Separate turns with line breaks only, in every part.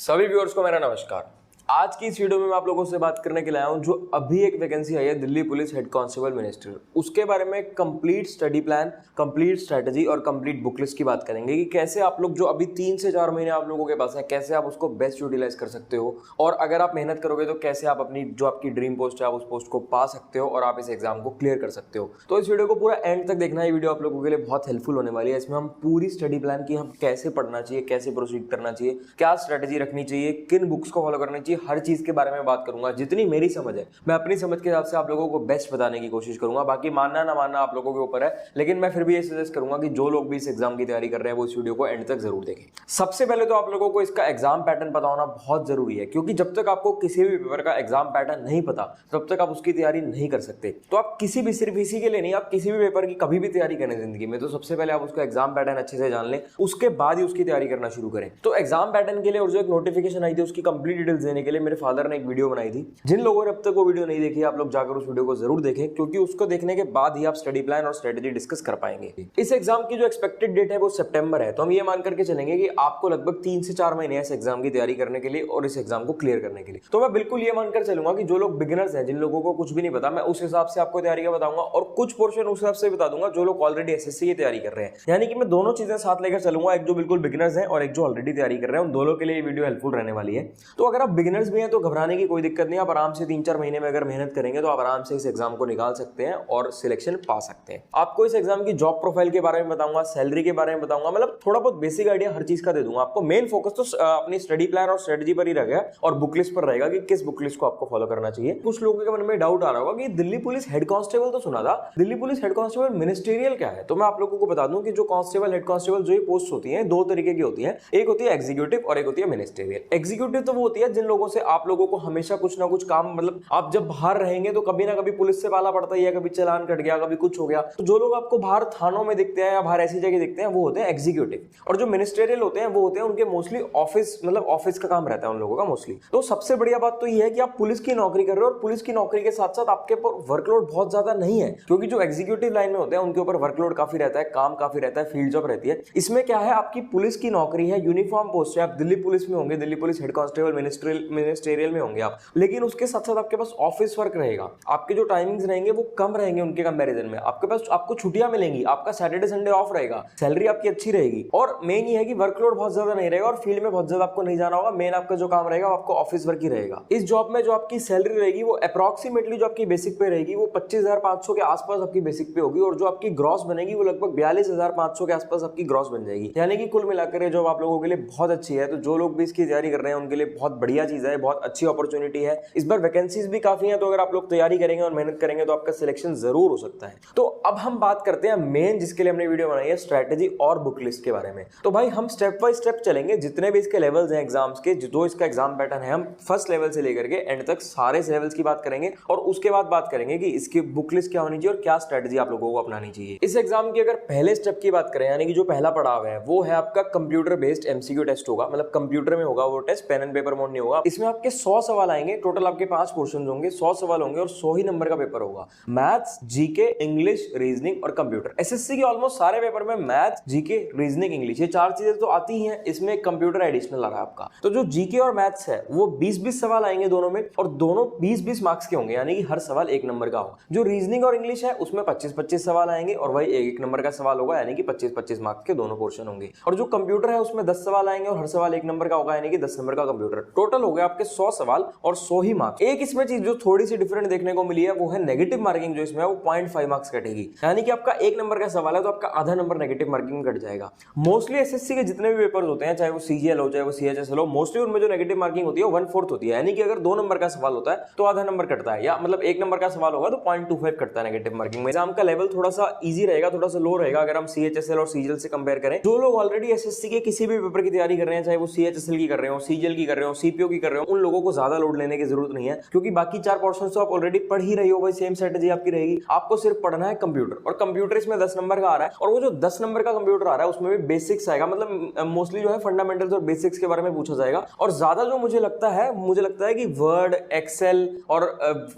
सभी व्यूअर्स को मेरा नमस्कार। आज की इस वीडियो में मैं आप लोगों से बात करने के लिए आया हूं जो अभी एक वैकेंसी आई है Delhi police head constable minister. उसके बारे में complete study plan, complete strategy और कंप्लीट बुक लिस्ट की बात करेंगे कि कैसे आप लोग जो अभी 3 से 4 महीने आप लोगों के पास है कैसे आप उसको बेस्ट यूटिलाइज कर सकते हो, और अगर आप मेहनत करोगे तो कैसे आप अपनी जो आपकी ड्रीम पोस्ट है आप उस पोस्ट को पा सकते हो और आप इस एग्जाम को क्लियर कर सकते हो। तो इस वीडियो को पूरा एंड तक देखना। ये वीडियो आप लोगों के लिए बहुत हेल्पफुल होने वाली है। इसमें हम पूरी स्टडी प्लान की हम कैसे पढ़ना चाहिए, कैसे प्रोसीड करना चाहिए, क्या स्ट्रेटजी रखनी चाहिए, किन बुक्स को फॉलो करना चाहिए, हर चीज के बारे में बात करूंगा। जितनी मेरी समझ है मैं अपनी समझ के हिसाब से आप लोगों को बेस्ट बताने की कोशिश करूंगा। बाकी मानना ना मानना आप लोगों के ऊपर है, लेकिन मैं फिर भी ये सजेस्ट करूंगा कि जो लोग भी इस एग्जाम की तैयारी कर रहे हैं वो इस वीडियो को एंड तक जरूर देखें। सबसे पहले तो आप लोगों को इसका एग्जाम पैटर्न पता होना बहुत जरूरी है, क्योंकि जब तक आपको किसी भी पेपर का एग्जाम पैटर्न नहीं पता तब तक आप उसकी तैयारी नहीं कर सकते। तो आप किसी भी, सिर्फ इसी के लिए नहीं, आप किसी भी पेपर की कभी भी तैयारी करें जिंदगी में तो सबसे पहले आप उसका एग्जाम पैटर्न अच्छे से जान लें, उसके बाद ही उसकी तैयारी करना शुरू करें। तो एग्जाम पैटर्न के लिए और जो एक नोटिफिकेशन आई थी उसकी कंप्लीट डिटेल्स देने के लिए मेरे फादर ने एक वीडियो बनाई थी। जिन लोगों ने अब तक वो वीडियो नहीं देखी आप लोग जाकर उस वीडियो को जरूर देखें, क्योंकि उसको देखने के बाद ही आप स्टडी प्लान और स्ट्रेटजी डिस्कस कर पाएंगे। इस एग्जाम की जो एक्सपेक्टेड डेट है वो सितंबर है। तो हम ये मान करके चलेंगे कि आपको लगभग 3 से 4 महीने इस एग्जाम की तैयारी करने के लिए और इस एग्जाम को क्लियर करने के लिए। तो मैं बिल्कुल ये मानकर चलूंगा कि जो लोग बिगिनर्स हैं, जिन लोगों को कुछ भी नहीं पता, मैं उस हिसाब से आपको तैयारी का बताऊंगा और कुछ पोर्शन उस हिसाब से बता दूंगा जो लोग ऑलरेडी एसएससी की तैयारी कर रहे हैं। यानी कि मैं दोनों चीजें साथ लेकर चलूंगा, एक जो बिल्कुल बिगिनर्स हैं और एक जो ऑलरेडी तैयारी कर रहे हैं, उन दोनों के लिए ये वीडियो हेल्पफुल रहने वाली है। तो अगर आप बिगिनर्स भी हैं तो घबराने की कोई दिक्कत नहीं, आप आराम से 3-4 महीने में अगर मेहनत करेंगे तो आप आराम से इस एग्जाम को निकाल सकते हैं और सिलेक्शन पा सकते हैं। आपको इस एग्जाम की जॉब प्रोफाइल के बारे में बताऊंगा, सैलरी के बारे में बताऊंगा, मतलब थोड़ा बहुत बेसिक आइडिया हर चीज का दे दूंगा आपको। मेन फोकस तो अपनी स्टडी प्लान और स्ट्रेटजी पर ही रहेगा और बुक लिस्ट पर रहेगा कि किस बुक लिस्ट को आपको फॉलो करना चाहिए। कुछ लोगों के मन में डाउट आ रहा होगा कि दिल्ली पुलिस हेड कांस्टेबल तो सुना था, Delhi police head constable ministerial क्या है? तो मैं आप लोगों को बता दूं कि जो कांस्टेबल, हेड कांस्टेबल जो ये पोस्ट होती है दो तरीके की होती है, एक होती है एग्जीक्यूटिव और एक होती है मिनिस्टेरियल। एग्जीक्यूटिव तो वो होती है जिन लोगों से आप लोगों को हमेशा कुछ ना कुछ काम, मतलब आप जब बाहर रहेंगे तो कभी ना कभी पुलिस से पाला पड़ता ही है, कभी चालान कट गया, कभी कुछ हो गया। तो जो लोग आपको बाहर थानों में दिखते हैं या बाहर ऐसी जगह दिखते हैं वो होते हैं एग्जीक्यूटिव। और जो मिनिस्टेरियल होते हैं वो होते हैं उनके मोस्टली ऑफिस, मतलब ऑफिस का काम रहता है उन लोगों का मोस्टली। तो सबसे बढ़िया बात तो ये है कि आप पुलिस की नौकरी कर रहे हो और पुलिस की नौकरी के साथ साथ आपके ऊपर वर्कलोड बहुत ज्यादा नहीं है, क्योंकि जो एग्जीक्यूटिव लाइन में होते हैं उनके ऊपर वर्कलोड काफी रहता है, काम काफी रहता है, फील्ड जॉब रहती है। इसमें क्या है, आपकी पुलिस की नौकरी है, यूनिफॉर्म पोस्ट है, आप दिल्ली पुलिस में होंगे, Delhi police head constable ministerial में होंगे आप, लेकिन उसके साथ साथ आपके पास ऑफिस वर्क रहेगा। आपके जो टाइमिंग्स रहेंगे वो कम रहेंगे उनके कंपैरिजन में। आपके पास, आपको छुट्टियां मिलेंगी, आपका सैटरडे संडे ऑफ रहेगा, सैलरी आपकी अच्छी रहेगी और मेन ये है कि वर्कलोड बहुत ज्यादा नहीं रहेगा और फील्ड में बहुत ज्यादा आपको नहीं जाना होगा। मेन आपका जो काम रहेगा वो आपको ऑफिस वर्क ही रहेगा। इस जॉब में जो आपकी सैलरी रहेगी वो अप्रॉक्सीमेटली जो आपकी बेसिक पे रहेगी वो 25,500 के आसपास आपकी बेसिक पे होगी, और जो आपकी ग्रॉस बनेगी वो लगभग 42,500 के आसपास आपकी ग्रॉस बन जाएगी। यानी कि कुल मिलाकर ये जॉब आप लोगों के लिए बहुत अच्छी है। तो जो लोग भी इसकी तैयारी कर रहे हैं उनके लिए बहुत बढ़िया चीज है, बहुत अच्छी अपॉर्चुनिटी है। इस बार वैकेंसीज भी काफी है, तो अगर आप लोग तैयारी करेंगे और मेहनत करेंगे तो आपका सिलेक्शन जरूर हो सकता है। तो अब हम बात करते हैं मेन जिसके लिए हमने वीडियो बनाई है, स्ट्रेटजी और बुक लिस्ट के बारे में। तो भाई हम स्टेप बाय स्टेप चलेंगे, जितने भी इसके लेवल्स हैं एग्जाम्स के, जो इसका एग्जाम पैटर्न है, हम फर्स्ट लेवल से लेकर के एंड तक सारे लेवल्स की बात करेंगे और उसके बाद बात करेंगे कि इसकी बुक लिस्ट क्या होनी चाहिए और क्या स्ट्रेटजी आप लोगों को अपनानी चाहिए। इस एग्जाम की अगर पहले स्टेप की बात करें, यानी कि जो पहला पड़ाव है वो है आपका कंप्यूटर बेस्ड एमसीक्यू टेस्ट होगा, मतलब कंप्यूटर में होगा वो test, pen and paper mode नहीं होगा। इसमें आपके 100 सवाल आएंगे, टोटल आपके 5 पोर्शन होंगे, 100 सवाल होंगे और 100 ही नंबर का पेपर होगा। मैथ्स, जीके, इंग्लिश, रीजनिंग और कंप्यूटर। एसएससी के ऑलमोस्ट सारे पेपर में मैथ्स, जीके, रीजनिंग, इंग्लिश, ये 4 चीजें तो आती ही हैं, इसमें कंप्यूटर एडिशनल आ रहा है आपका। तो जो जीके और मैथ्स है वो 20-20 सवाल आएंगे दोनों में, और दोनों 20-20 मार्क्स के होंगे, यानी कि हर सवाल 1 नंबर का होगा। जो रीजनिंग और इंग्लिश है उसमें 25-25 सवाल आएंगे और वही 1 नंबर का सवाल होगा, यानी कि 25-25 मार्क्स के दोनों पोर्शन होंगे। और जो कंप्यूटर है उसमें 10 सवाल आएंगे और हर सवाल 1 नंबर का होगा, यानी कि 10 नंबर का कंप्यूटर। टोटल हो गया आपके 100 सवाल और 100 ही मार्क्स। एक इसमें चीज जो थोड़ी सी डिफरेंट देखने को मिली है वो है नेगेटिव मार्किंग, जो इसमें है वो 0.5 मार्क्स कटेगी, यानी कि आपका 1 नंबर का सवाल है तो आपका आधा नंबर नेगेटिव मार्किंग कट जाएगा। मोस्टली एसएससी के जितने भी पेपर होते हैं, चाहे वो सीजीएल हो चाहे वो सीएचएसएल हो, मोस्टली उनमें जो नेगेटिव मार्किंग होती है 1/4 होती है, यानी कि अगर 2 नंबर का सवाल होता है तो आधा नंबर कटता है, या मतलब 1 नंबर का सवाल होगा तो 0.25 कटता है नेगेटिव मार्किंग में। एग्जाम का लेवल थोड़ा सा इजी रहेगा, थोड़ा सा लो रहेगा अगर हम सीएचएसएल और सीजीएल से कंपेयर करें। जो लोग ऑलरेडी एसएससी के किसी भी पेपर की तैयारी कर रहे हैं, चाहे वो सीएचएसएल की कर रहे हो, सीजीएल की कर रहे हो, सीपीओ की कर रहे हो उन लोगों को ज्यादा लोड लेने की जरूरत नहीं है, क्योंकि बाकी 4 पोर्शन तो आप ऑलरेडी पढ़ ही रही हो, वही सेम स्ट्रेटेजी आपकी रहेगी। आपको सिर्फ पढ़ना है कंप्यूटर, और कंप्यूटर इसमें 10 नंबर का आ रहा है, और वो जो 10 नंबर का कंप्यूटर आ रहा है उसमें भी बेसिक्स आएगा, मतलब मोस्टली जो है फंडामेंटल्स और बेसिक्स के बारे में पूछा जाएगा। और ज्यादा जो मुझे लगता है कि वर्ड, एक्सेल और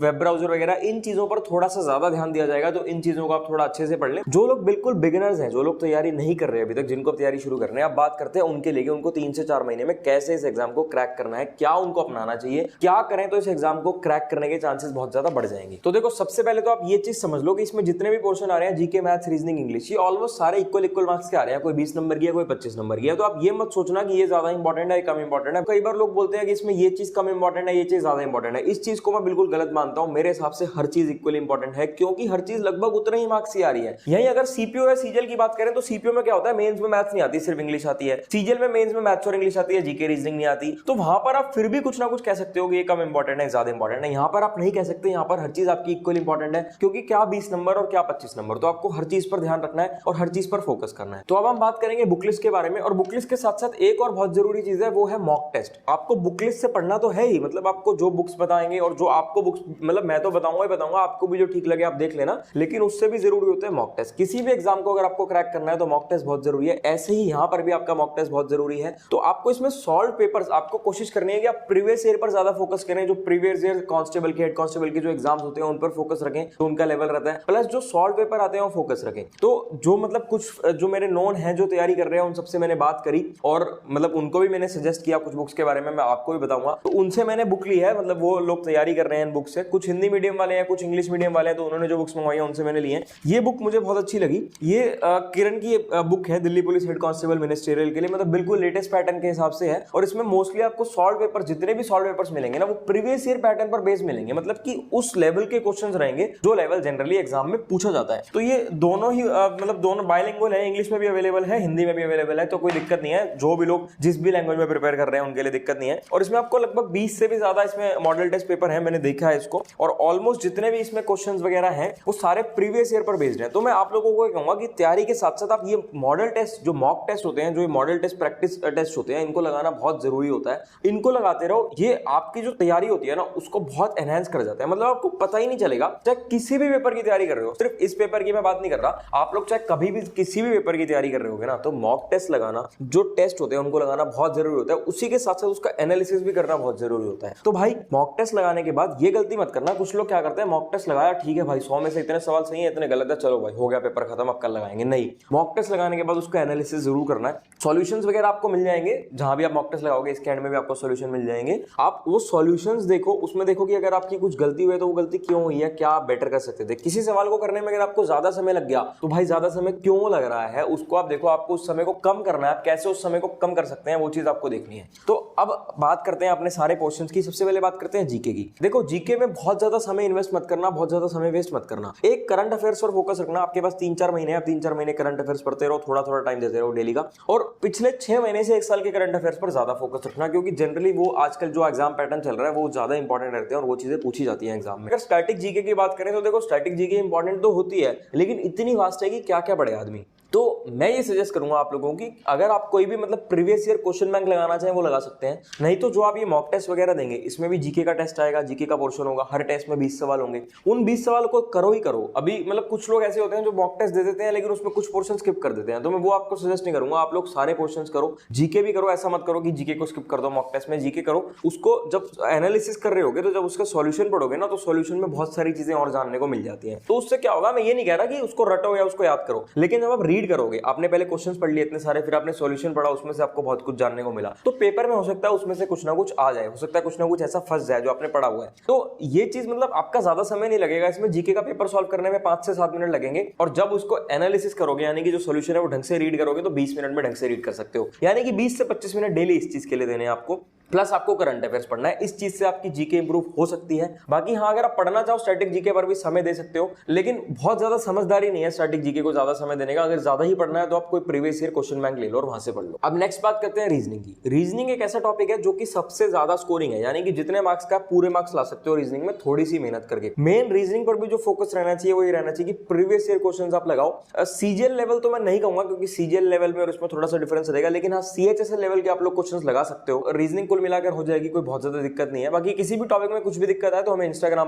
वेब ब्राउजर वगैरह इन चीजों पर थोड़ा सा ज्यादा ध्यान दिया जाएगा, तो इन चीजों को आप थोड़ा अच्छे से पढ़ लें। जो लोग बिल्कुल बिगिनर्स हैं, जो लोग तैयारी नहीं कर रहे अभी तक, जिनको तैयारी शुरू करनी है, आप बात करते हैं उनके लिए, उनको 3 से 4 महीने में कैसे इस एग्जाम को क्रैक करना है, क्या उनको अपनाना चाहिए, क्या करें तो इस एग्जाम को क्रैक करने के चांसेस बहुत ज्यादा बढ़ जाएंगे। तो देखो, सबसे पहले तो आप ये चीज समझ लो कि इसमें जितने भी पोर्शन आ रहे हैं, जीके, मैथ्स, रीजनिंग, इंग्लिश, ये ऑलमोस्ट सारे इक्वल मार्क्स के आ रहे हैं। कोई 20 नंबर की है, कोई 25 नंबर की है। तो आप ये मत सोचना कि ये ज्यादा इंपॉर्टेंट है, कम इंपॉर्टेंट है। कई बार लोग बोलते हैं कि इसमें ये चीज कम इंपॉर्टेंट है, ये चीज ज्यादा इंपॉर्टेंट है। इस चीज को मैं बिल्कुल गलत मानता हूं। मेरे हिसाब से हर चीज इक्वली इंपॉर्टेंट है, क्योंकि हर चीज लगभग उतना ही मार्क्स की आ रही है। यही अगर सीपीओ या सीजीएल की बात करें तो सीपीओ में क्या होता है, मेंस में मैथ्स नहीं आती, सिर्फ इंग्लिश आती है। सीजीएल में मेंस में मैथ्स और इंग्लिश आती है, जीके रीजनिंग नहीं आती। तो वहां पर आप फिर भी कुछ ना कुछ कह सकते हो कि ये कम इंपॉर्टेंट है, ज्यादा इंपॉर्टेंट है। यहाँ पर आप नहीं कह सकते, यहाँ पर हर चीज आपकी इक्वल इंपॉर्टेंट है, क्योंकि क्या 20 नंबर और क्या 25 नंबर, तो आपको हर चीज पर ध्यान रखना है और हर चीज पर फोकस करना है। तो अब हम बात करेंगे बुक लिस्ट के बारे में, और बुक लिस्ट के साथ साथ एक और बहुत जरूरी चीज है, वो है मॉक टेस्ट। आपको बुक लिस्ट से पढ़ना तो है ही, मतलब आपको जो बुक्स बताएंगे और जो आपको बुक्स, मतलब मैं तो बताऊंगा, आपको भी जो ठीक लगे आप देख लेना, लेकिन उससे भी जरूरी होता है मॉक टेस्ट। किसी भी एग्जाम को अगर आपको क्रैक करना है तो मॉक टेस्ट बहुत जरूरी है। ऐसे ही यहाँ पर भी आपका मॉक टेस्ट बहुत जरूरी है। तो आपको इसमें सॉल्व पेपर्स, आपको कोशिश करनी है कि आप प्रीवियस ईयर पर ज्यादा फोकस करें। जो प्रीवियस ईयर कांस्टेबल के, हेड कांस्टेबल के जो एग्जाम्स होते हैं उन पर फोकस रखें, तो उनका लेवल रहता है। प्लस जो सॉल्व पेपर आते हैं वो फोकस रखें। तो जो मतलब कुछ जो मेरे नोन हैं जो तैयारी कर रहे हैं, उन सबसे मैंने बात करी, और मतलब उनको भी मैंने सजेस्ट किया कुछ बुक्स के बारे में, मैं आपको भी बताऊंगा। तो उनसे मैंने बुक ली है, मतलब वो लोग तैयारी कर रहे हैं बुक से। कुछ हिंदी मीडियम वाले हैं, कुछ इंग्लिश मीडियम वाले हैं, तो उन्होंने जो बुक्स मंगवाई है उनसे मैंने ली है। ये बुक मुझे बहुत अच्छी लगी। ये किरण की बुक है, Delhi police head constable ministerial के लिए, मतलब बिल्कुल लेटेस्ट पैटर्न के हिसाब से है। और इसमें मोस्टली आपको सॉल्व पेपर, जितने भी सॉल्व पेपर्स मिलेंगे ना, वो प्रीवियस ईयर पैटर्न पर बेस मिलेंगे, मतलब कि उस लेवल के क्वेश्चंस रहेंगे जो लेवल जनरली एग्जाम में पूछा जाता है। तो ये दोनों ही मतलब दोनों बाइलिंगुअल है, इंग्लिश में भी अवेलेबल है, हिंदी में भी अवेलेबल है, तो कोई दिक्कत नहीं है। जो भी लोग जिस भी लैंग्वेज में प्रिपेयर कर रहे हैं उनके लिए दिक्कत नहीं है। और इसमें आपको लगभग 20 से भी ज्यादा इसमें मॉडल टेस्ट पेपर है, मैंने देखा है इसको, और ऑलमोस्ट जितने भी इसमें क्वेश्चंस वगैरह हैं वो सारे प्रीवियस ईयर पर बेस्ड हैं। तो मैं आप लोगों को कहूंगा कि तैयारी के साथ साथ आप ये मॉडल टेस्ट, जो मॉक टेस्ट होते हैं, जो मॉडल टेस्ट प्रैक्टिस टेस्ट होते हैं, इनको लगाना बहुत जरूरी होता है। इनको लगाते रहो, ये आपकी जो तैयारी होती है ना उसको बहुत एनहांस कर जाता है। मतलब आपको पता ही नहीं चलेगा, चाहे किसी भी पेपर की तैयारी कर रहे हो, सिर्फ इस पेपर की मैं बात नहीं कर रहा, आप लोग चाहे कभी भी किसी भी पेपर की तैयारी कर रहे होगे ना, तो मॉक टेस्ट लगाना, जो टेस्ट होते हैं उनको लगाना बहुत जरूरी होता है। उसी के साथ साथ उसका एनालिसिस भी करना बहुत जरूरी होता है। तो भाई मॉक टेस्ट लगाने के बाद ये गलती मत करना। कुछ लोग क्या करते हैं, मॉक टेस्ट लगाया, ठीक है भाई 100 में से इतने सवाल सही है, इतने गलत है, चलो भाई हो गया पेपर खत्म, अब कल लगाएंगे। नहीं, मॉक टेस्ट लगाने के बाद उसका एनालिसिस जरूर करना है। सॉल्यूशंस वगैरह आपको मिल जाएंगे, जहां भी आप मॉक टेस्ट लगाओगे इसके एंड में भी आपको सॉल्यूशन मिल जाएंगे। आप वो सॉल्यूशंस देखो, उसमें देखो कि अगर आपकी कुछ गलती हुई है तो वो गलती क्यों हुई है, क्या आप बेटर कर सकते थे। किसी सवाल को करने में अगर आपको ज्यादा समय लग गया तो भाई ज्यादा समय क्यों लग रहा है, उसको आप देखो, आपको उस समय को कम करना है, आप कैसे उस समय को कम कर सकते हैं, वो चीज आपको देखनी है। तो अब बात करते हैं अपने सारे क्वेश्चंस की। सबसे पहले बात करते हैं जीके की। देखो, जीके में बहुत ज्यादा समय इन्वेस्ट मत करना, बहुत ज्यादा समय वेस्ट मत करना। एक करंट अफेयर्स पर फोकस रखना। आपके पास 3-4 महीने हैं, 3-4 महीने करंट अफेयर्स पढ़ते रहो, थोड़ा थोड़ा टाइम देते रहो डेली का। और पिछले 6 महीने से 1 साल के करंट अफेयर्स पर ज्यादा फोकस रखना, क्योंकि जनरली वो आजकल जो एग्जाम पैटर्न चल रहा है वो ज्यादा इंपॉर्टेंट रहते हैं और वो चीजें पूछी जाती है एग्जाम में। अगर स्टैटिक जीके की बात करें तो देखो, स्टैटिक जीके इंपॉर्टेंट तो होती है, लेकिन इतनी वास्ट है कि क्या क्या पढ़े आदमी। तो मैं ये सजेस्ट करूंगा आप लोगों की, अगर आप कोई भी मतलब प्रीवियस ईयर क्वेश्चन बैंक लगाना चाहें वो लगा सकते हैं। नहीं तो जो आप ये मॉक टेस्ट वगैरह देंगे, इसमें भी जीके का टेस्ट आएगा, जीके का पोर्शन होगा, हर टेस्ट में 20 सवाल होंगे। उन 20 सवाल को करो ही करो। अभी मतलब कुछ लोग ऐसे होते हैं जो मॉक टेस्ट दे देते हैं लेकिन उसमें कुछ पोर्शन स्किप कर देते हैं, तो मैं वो आपको सजेस्ट नहीं करूंगा। आप लोग सारे पोर्शन करो, जीके भी करो। ऐसा मत करो कि जीके को स्किप कर दो, मॉक टेस्ट में जीके करो। उसको जब एनालिसिस कर रहे होगे तो जब उसका सॉल्यूशन पढ़ोगे ना, तो सॉल्यूशन में बहुत सारी चीजें और जानने को मिल जाती हैं। तो उससे क्या होगा, मैं ये नहीं कह रहा कि उसको रटो या उसको याद करो, लेकिन जब आप रीड करोगे, आपने पहले क्वेश्चंस पढ़ लिए इतने सारे, फिर आपने सॉल्यूशन पढ़ा, उसमें से आपको बहुत कुछ जानने को मिला, तो पेपर में हो सकता है उसमें से कुछ ना कुछ आ जाए, हो सकता है कुछ ना कुछ ऐसा फंस जाए जो आपने पढ़ा हुआ है। तो ये चीज मतलब आपका ज्यादा समय नहीं लगेगा इसमें। जीके का पेपर सॉल्व करने में 5 से 7 मिनट लगेंगे, और जब उसको एनालिसिस करोगे, यानी कि जो सॉल्यूशन है वो ढंग से रीड करोगे, तो 20 मिनट में ढंग से रीड कर सकते हो। यानी कि 20 से 25 मिनट डेली इस चीज के लिए देने हैं आपको। प्लस आपको करंट अफेयर्स पढ़ना है। इस चीज से आपकी जीके इंप्रूव हो सकती है। बाकी हाँ, अगर आप पढ़ना चाहो स्टैटिक जीके पर भी समय दे सकते हो, लेकिन बहुत ज्यादा समझदारी नहीं है स्टैटिक जीके को ज्यादा समय देने का। अगर ज्यादा ही पढ़ना है तो आप कोई प्रीवियस ईयर क्वेश्चन बैंक ले लो और वहां से पढ़ लो। अब नेक्स्ट बात करते हैं रीजनिंग की। रीजनिंग एक ऐसा टॉपिक है जो कि सबसे ज्यादा स्कोरिंग है, यानी कि जितने मार्क्स का पूरे मार्क्स ला सकते हो रीजनिंग में, थोड़ी सी मेहनत करके। मेन रीजनिंग पर भी जो फोकस रहना चाहिए वो ये रहना चाहिए कि प्रीवियस ईयर क्वेश्चंस आप लगाओ। सीजीएल लेवल तो मैं नहीं कहूंगा, क्योंकि सीजीएल लेवल में और इसमें थोड़ा सा डिफरेंस रहेगा, लेकिन हाँ सीएचएसएल लेवल के आप लोग क्वेश्चंस लगा सकते हो। रीजनिंग को कुल मिलाकर हो जाएगी, कोई बहुत ज्यादा दिक्कत नहीं है। बाकी किसी भी टॉपिक में कुछ भी दिक्कत है तो हमें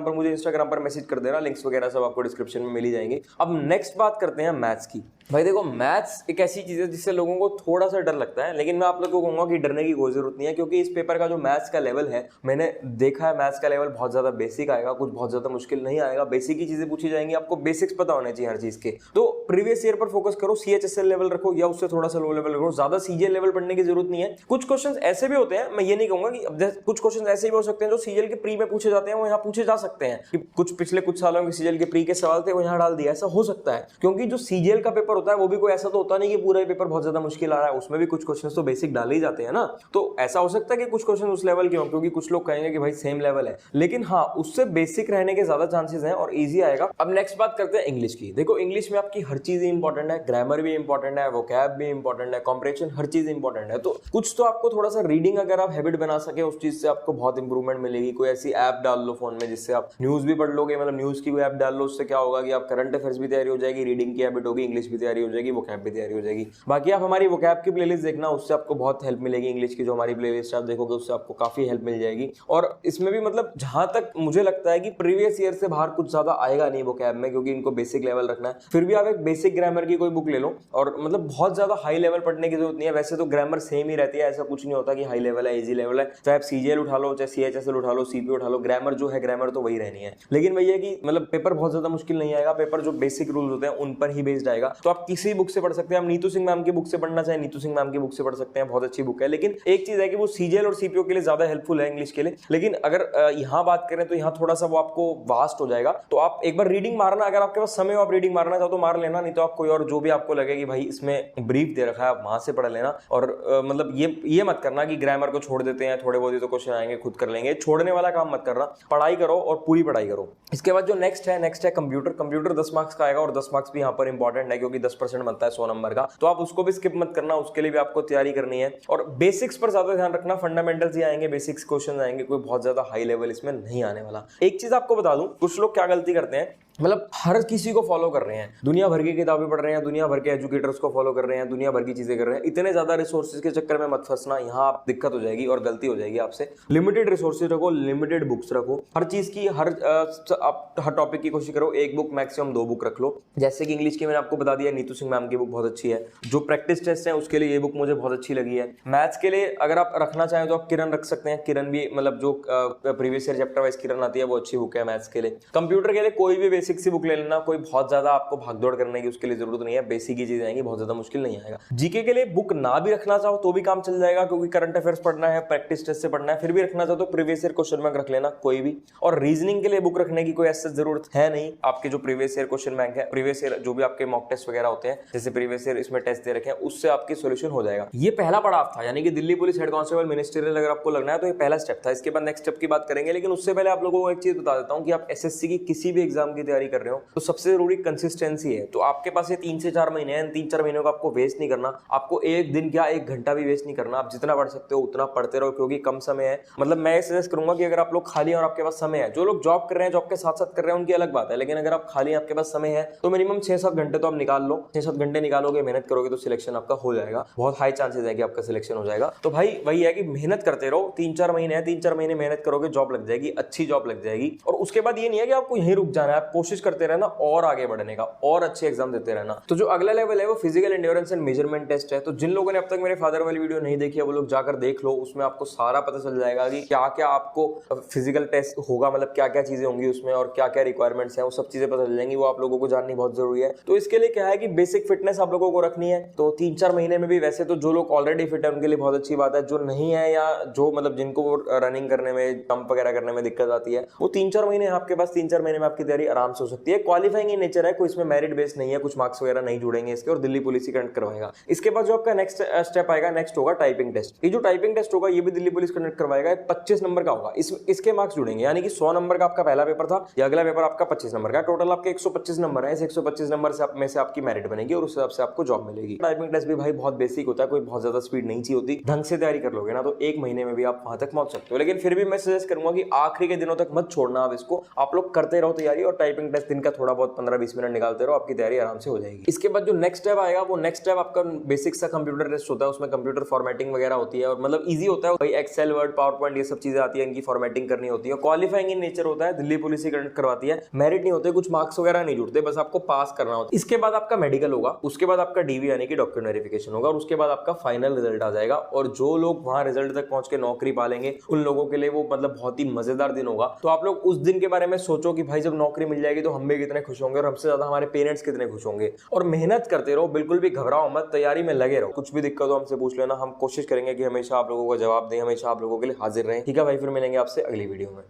मुझे इंस्टाग्राम पर मैसेज कर देना, लिंक्स वगैरह सब आपको डिस्क्रिप्शन में मिल ही जाएंगे। अब नेक्स्ट बात करते हैं मैथ्स की। भाई देखो, मैथ्स एक ऐसी चीज है जिससे लोगों को थोड़ा सा डर लगता है, लेकिन मैं आप लोगों को कहूंगा कि डरने की कोई जरूरत नहीं है, क्योंकि इस पेपर का जो मैथ्स का लेवल है, मैंने देखा है मैथ्स का लेवल बहुत ज्यादा बेसिक आएगा, कुछ बहुत ज्यादा मुश्किल नहीं आएगा। बेसिक ही चीजें पूछी जाएंगी, आपको बेसिक्स पता होने चाहिए हर चीज के। तो प्रीवियस ईयर पर फोकस करो, CHSL लेवल रखो या उससे थोड़ा सा लो लेवल रखो, ज्यादा CGL लेवल पढ़ने की जरूरत नहीं है। कुछ क्वेश्चन ऐसे भी होते हैं, मैं ये नहीं कहूंगा कि कुछ क्वेश्चन ऐसे भी हो सकते हैं जो CGL के प्री में पूछे जाते हैं, वो यहाँ पूछे जा सकते हैं कि कुछ पिछले कुछ सालों के CGL के प्री के सवाल थे वो यहाँ डाल दिया, ऐसा हो सकता है। क्योंकि जो CGL का पेपर होता है वो भी कोई ऐसा तो होता नहीं कि पूरा पेपर बहुत ज्यादा मुश्किल आ रहा है, उसमें भी कुछ क्वेश्चन तो बेसिक डाले ही जाते हैं ना। तो ऐसा हो सकता है कि कुछ क्वेश्चन उस लेवल के हो, क्योंकि कुछ लोग कहेंगे कि भाई सेम लेवल है, लेकिन हाँ, उससे बेसिक रहने के ज्यादा चांसेस हैं और इजी आएगा। अब नेक्स्ट बात करते हैं इंग्लिश की। देखो, इंग्लिश में आपकी हर चीज इंपॉर्टेंट है, ग्रामर भी इंपॉर्टेंट है, वोकैब भी इंपॉर्टेंट है, कॉम्प्रिहेंशन, हर चीज इंपॉर्टेंट है। तो कुछ तो आपको थोड़ा सा रीडिंग अगर आप हैबिट बना सके, उस चीज से आपको बहुत इंप्रूवमेंट मिलेगी। कोई ऐसी ऐप डाल लो फोन में जिससे आप न्यूज भी पढ़ लोगे, मतलब न्यूज की कोई ऐप डाल लो, उससे क्या होगा कि आप करंट अफेयर्स भी तैयारी हो जाएगी, रीडिंग की हैबिट होगी, इंग्लिश भी तैयारी हो जाएगी, वोकैब भी तैयारी हो जाएगी। बाकी आप हमारी वोकैब की प्लेलिस्ट देखना, उससे आपको बहुत हेल्प मिलेगी। इंग्लिश की जो हमारी प्लेलिस्ट आप देखोगे उससे आपको काफी हेल्प मिल जाएगी। और इसमें भी मतलब जहां तक मुझे लगता है कि प्रीवियस ईयर से बाहर कुछ ज्यादा आएगा नहीं वोकैब में, क्योंकि इनको बेसिक लेवल रखना है। फिर भी आप एक बेसिक ग्रामर की कोई बुक ले लो, और मतलब बहुत ज्यादा हाई लेवल पढ़ने की जरूरत नहीं है। वैसे तो ग्रामर सेम ही रहती है, ऐसा कुछ नहीं होता कि हाई लेवल है, इजी लेवल है। चाहे आप CGL उठा लो, चाहे CHSL उठा लो, CP उठा लो, ग्रामर जो है ग्रामर तो वही रहनी है। लेकिन वही है कि मतलब पेपर बहुत ज्यादा मुश्किल नहीं आएगा, पेपर जो बेसिक रूल्स होते हैं उन पर ही बेस्ड आएगा। तो आप किसी बुक से पढ़ सकते हैं, आप नीतू सिंह मैम की बुक से पढ़ना चाहे नीतू सिंह मैम की बुक से पढ़ सकते हैं, बहुत अच्छी बुक है। लेकिन एक चीज है कि वो CGL और CPO के लिए ज्यादा हेल्पफुल है इंग्लिश के लिए। लेकिन अगर यहाँ बात करें तो यहाँ थोड़ा सा वो आपको वास्ट हो जाएगा। तो आप एक बार रीडिंग मारना, अगर आपके पास समय हो आप रीडिंग मारना चाहो तो मार लेना, नहीं तो आप कोई और जो भी आपको लगे कि भाई इसमें ब्रीफ दे रखा है आप वहां से पढ़ लेना। और मतलब ये मत करना कि ग्रामर को छोड़ देते हैं, थोड़े बहुत ही तो क्वेश्चन आएंगे खुद कर लेंगे, छोड़ने वाला काम मत करना। पढ़ाई करो और पूरी पढ़ाई करो। इसके बाद जो नेक्स्ट है कंप्यूटर 10 मार्क्स का आएगा, और 10 मार्क्स भी यहाँ पर इंपॉर्टेंट है क्योंकि 10% बनता है 100 नंबर का। तो आप उसको भी स्किप मत करना, उसके लिए भी आपको तैयारी करनी है। और बेसिक्स पर ज्यादा ध्यान रखना, फंडामेंटल्स ही आएंगे, बेसिक्स क्वेश्चन आएंगे, कोई बहुत ज्यादा हाई लेवल इसमें नहीं आने वाला। एक चीज आपको बता दूं, कुछ लोग क्या गलती करते हैं, मतलब हर किसी को फॉलो कर रहे हैं, दुनिया भर की किताबें पढ़ रहे हैं, दुनिया भर के एजुकेटर्स को फॉलो कर रहे हैं, दुनिया भर की चीजें कर रहे हैं। इतने ज्यादा रिसोर्सेज के चक्कर में मत फंसना, यहाँ आप दिक्कत हो जाएगी और गलती हो जाएगी आपसे। लिमिटेड रिसोर्सेज रखो, लिमिटेड बुक्स रखो, हर चीज की हर टॉपिक की कोशिश करो, एक बुक मैक्सिमम 2 बुक रख लो। जैसे कि इंग्लिश की मैंने आपको बता दिया, नीतू सिंह मैम की बुक बहुत अच्छी है। जो प्रैक्टिस टेस्ट है उसके लिए ये बुक मुझे बहुत अच्छी लगी है। मैथ्स के लिए अगर आप रखना चाहें तो आप किरण रख सकते हैं, किरण भी मतलब जो प्रीवियस ईयर चैप्टर वाइज किरण आती है वो अच्छी बुक है मैथ्स के लिए। कंप्यूटर के लिए कोई भी बेसिक सी बुक ले लेना, कोई बहुत ज्यादा आपको भागदौड़ करने की उसके लिए जरूरत नहीं है, बेसिक ही चीजें आएंगी, बहुत ज्यादा मुश्किल नहीं आएगा। जीके के लिए बुक ना भी रखना चाहो तो भी काम चल जाएगा, क्योंकि करंट अफेयर्स पढ़ना है, प्रैक्टिस टेस्ट से पढ़ना है। फिर भी रखना चाहो तो प्रीवियस ईयर क्वेश्चन बैंक रख लेना कोई भी। और रीजनिंग के लिए बुक रखने की कोई ऐसी जरूरत है नहीं, आपके जो प्रीवियस ईयर क्वेश्चन बैंक है, प्रीवियस ईयर जो भी आपके मॉक टेस्ट वगैरह होते हैं, जैसे प्रीवियस ईयर इसमें टेस्ट दे रखे हैं, उससे आपकी सोल्यूशन हो जाएगा। ये पहला पड़ाव था, यानी कि Delhi police head constable ministerial अगर आपको लगना है तो ये पहला स्टेप था। इसके बाद नेक्स्ट स्टेप की बात करेंगे, लेकिन उससे पहले आप लोगों को एक चीज बता देता हूं कि आप SSC की किसी भी एग्जाम की तैयारी कर रहे हो तो सबसे जरूरी कंसिस्टेंसी है। तो आपके पास ये 3 से 4 महीने हैं, 3-4 महीनों को आपको वेस्ट नहीं करना। आपको एक दिन क्या 1 घंटा भी वेस्ट नहीं करना, आप जितना पढ़ सकते हो उतना पढ़ते रहो, क्योंकि कम समय है। मतलब मैं ये सजेस्ट करूंगा कि अगर आप लोग खाली हैं और आपके पास समय है, जो लोग जॉब कर रहे हैं, जॉब के साथ साथ कर रहे हैं, उनकी अलग बात है, लेकिन अगर आप खाली हैं, आपके पास समय है, तो मिनिमम 6-7 घंटे तो आप निकाल लो। 6-7 घंटे निकालोगे, मेहनत करोगे तो सिलेक्शन आपका हो जाएगा, बहुत हाई चांसेस है कि आपका सिलेक्शन हो जाएगा। तो भाई वही है कि मेहनत करते रहो, 3-4 महीने है, 3-4 महीने मेहनत करोगे, जॉब लग जाएगी, अच्छी जॉब लग जाएगी। और उसके बाद ये नहीं है कि आपको यहीं रुक जाना है, आप कोशिश करते रहना और आगे बढ़ने का, और अच्छे एग्जाम देते रहना। तो जो अगला लेवल है वो physical endurance and measurement test है। तो जिन लोगों ने अब तक मेरे फादर वाली वीडियो नहीं देखी है वो लोग जाकर देख लो, उसमें आपको सारा पता चल जाएगा कि क्या क्या आपको फिजिकल टेस्ट होगा, मतलब क्या क्या चीजें होंगी उसमें और क्या क्या रिक्वायरमेंट्स हैं, वो सब चीजें पता चल जाएंगी। वो आप लोगों को जाननी बहुत जरूरी है। तो इसके लिए क्या है कि बेसिक फिटनेस आप लोगों को रखनी है। तो 3-4 महीने में भी, वैसे तो जो लोग ऑलरेडी फिट है उनके लिए बहुत अच्छी बात है, जो नहीं है या जो मतलब जिनको रनिंग करने में, जंप वगैरह करने में दिक्कत आती है, वो 3-4 महीने आपके पास, 3-4 महीने में आपकी तैयारी आराम से हो सकती है। क्वालिफाइंग इन नेचर है, कोई इसमें मेरिट बेस नहीं है, कुछ मार्क्स वगैरह नहीं जुड़ेंगे इसके, और दिल्ली पुलिस ही कंडक्ट करवाएगा। इसके बाद जो आपका नेक्स्ट स्टेप आएगा, नेक्स्ट होगा टाइपिंग टेस्ट। ये जो टाइपिंग टेस्ट होगा ये भी दिल्ली पुलिस कंडक्ट करवाएगा, 25 नंबर का होगा। इसके मार्क्स जुड़ेंगे, यानी कि 100 नंबर का आपका पहला पेपर था, या अगला पेपर आपका 25 नंबर का, टोटल आपके 125 नंबर है। इस 125 नंबर से आपकी मेरिट बनेगी और उस हिसाब से आपको जॉब मिलेगी। टाइपिंग टेस्ट भी भाई बहुत बेसिक होता है, कोई बहुत ज्यादा स्पीड नहीं चाहिए होती, ढंग से तैयारी कर लोगे ना तो 1 महीने में भी आप वहां तक पहुंच सकते हो। लेकिन फिर भी मैं सजेस्ट करूंगा कि आखिरी के दिनों तक मत छोड़ना आप इसको, आप लोग करते रहो तैयारी। और टाइपिंग टाइपिंग टेस्ट दिन का थोड़ा बहुत 15-20 मिनट निकालते रहो, आपकी तैयारी आराम से हो जाएगी। इसके बाद जो नेक्स्ट स्टेप आएगा वो नेक्स्ट स्टेप आपका बेसिक सा कंप्यूटर टेस्ट होता है, उसमें कंप्यूटर फॉर्मेटिंग वगैरह होती है और मतलब ईजी होता है भाई, एक्सेल वर्ड पावर पॉइंट ये सब चीजें आती है, इनकी फॉर्मेटिंग करनी होती है। क्वालिफाइंग इन नेचर होता है, दिल्ली पुलिस ही कंडक्ट करवाती है, मेरिट नहीं होते, कुछ मार्क्स वगैरह नहीं जुड़ते, बस आपको पास करना होता है। इसके बाद आपका मेडिकल होगा, उसके बाद आपका डीवी यानी कि डॉक्यूमेंट वेरिफिकेशन होगा और उसके बाद आपका फाइनल रिजल्ट आ जाएगा। और जो लोग वहां रिजल्ट तक पहुंच के नौकरी पा लेंगे उन लोगों के लिए वो मतलब बहुत ही मजेदार दिन होगा। तो आप लोग उस दिन के बारे में सोचो कि भाई जब नौकरी मिल जाएगी तो हम भी कितने खुश होंगे और हमसे ज्यादा हमारे पेरेंट्स कितने खुश होंगे। और मेहनत करते रहो, बिल्कुल भी घबराओ मत, तैयारी में लगे रहो। कुछ भी दिक्कत हो हमसे पूछ लेना, हम कोशिश करेंगे कि हमेशा आप लोगों को जवाब दें, हमेशा आप लोगों के लिए हाजिर रहें। ठीक है भाई, फिर मिलेंगे आपसे अगली वीडियो में।